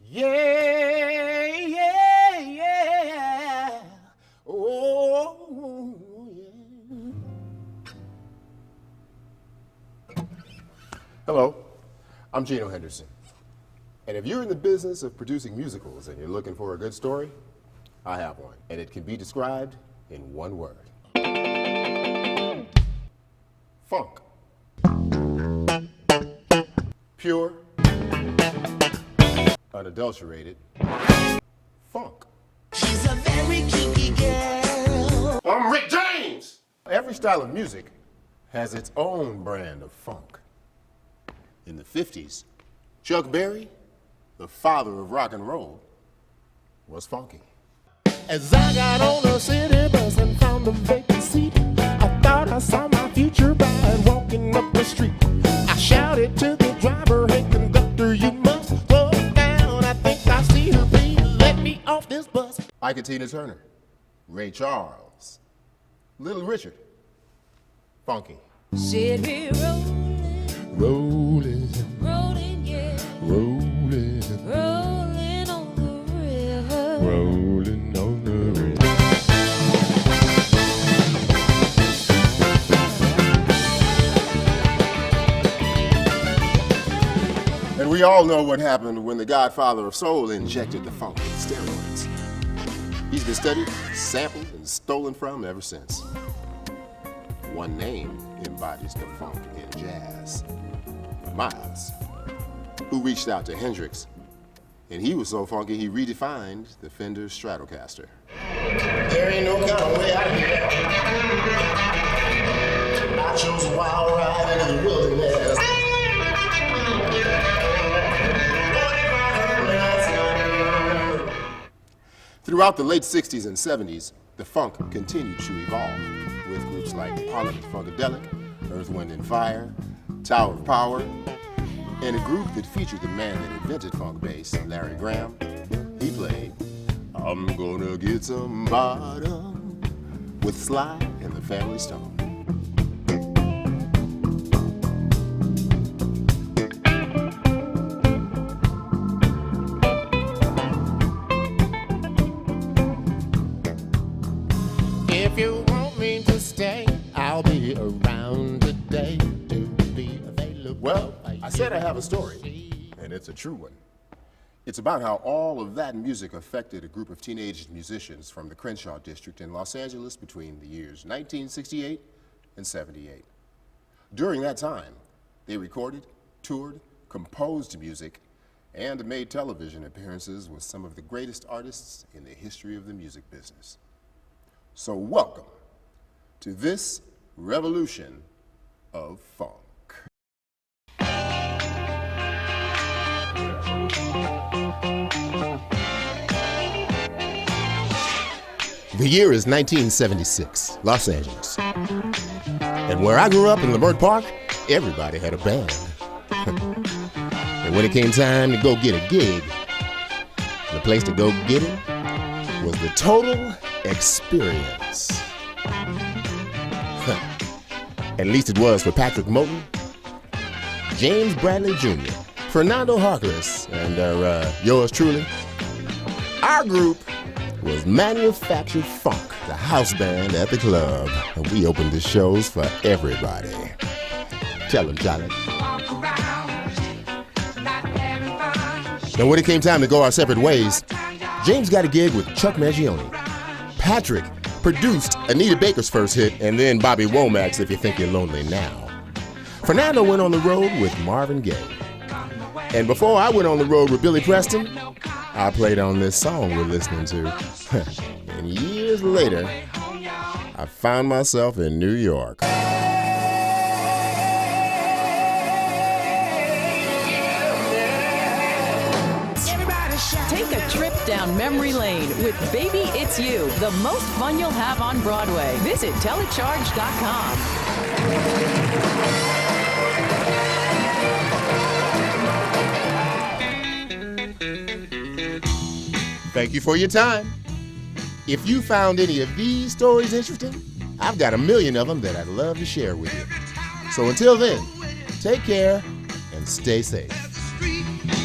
Yeah, yeah, yeah. Oh, yeah. Hello, I'm Gino Henderson. And if you're in the business of producing musicals and you're looking for a good story, I have one. And it can be described in one word. Funk. Pure, unadulterated funk. She's a very kinky girl. I'm Rick James! Every style of music has its own brand of funk. In the 50s, Chuck Berry, the father of rock and roll, was funky. As I got on a city bus and found a vacant seat, I thought I saw my future bride walking up the street. I shouted to the driver, "Hey conductor, you must slow down. I think I see her, please let me off this bus." Ike Tina Turner, Ray Charles, Little Richard, funky. Sit here rolling, Rolling, rolling, yeah, rolling, rolling on the river. rolling on the river. And we all know what happened when the godfather of soul injected the funk with steroids. He's been studied, sampled, and stolen from ever since. One name embodies the funk in jazz. Miles, who reached out to Hendrix, and he was so funky he redefined the Fender Stratocaster. There ain't no kind of way out of here. I chose a wild ride into the wilderness. Throughout the late 60s and 70s, the funk continued to evolve with groups like Parliament Funkadelic, Earth, Wind and Fire, Tower of Power, and a group that featured the man that invented funk bass, Larry Graham. He played "I'm Gonna Get Some Bottom" with Sly and the Family Stone. If you want me to stay, I'll be around today to be available. Well, I said I have a story, and it's a true one. It's about how all of that music affected a group of teenage musicians from the Crenshaw district in Los Angeles between the years 1968 and 78. During that time, they recorded, toured, composed music, and made television appearances with some of the greatest artists in the history of the music business. So welcome to this revolution of funk. The year is 1976, Los Angeles. And where I grew up in Lamert Park, everybody had a band. And when it came time to go get a gig, the place to go get it was the Total Experience. At least it was for Patrick Moulton, James Bradley Jr., Fernando Harkless, and yours truly. Our group was Manufactured Funk, the house band at the club. And we opened the shows for everybody. Tell them, Charlie. Now when it came time to go our separate ways, James got a gig with Chuck Mangione. Patrick produced Anita Baker's first hit, and then Bobby Womack's If You Think You're Lonely Now. Fernando went on the road with Marvin Gaye. And before I went on the road with Billy Preston, I played on this song we're listening to. And years later, I found myself in New York. Take a trip down memory lane with Baby It's You, the most fun you'll have on Broadway. Visit telecharge.com. Thank you for your time. If you found any of these stories interesting, I've got a million of them that I'd love to share with you. So until then, take care and stay safe. street.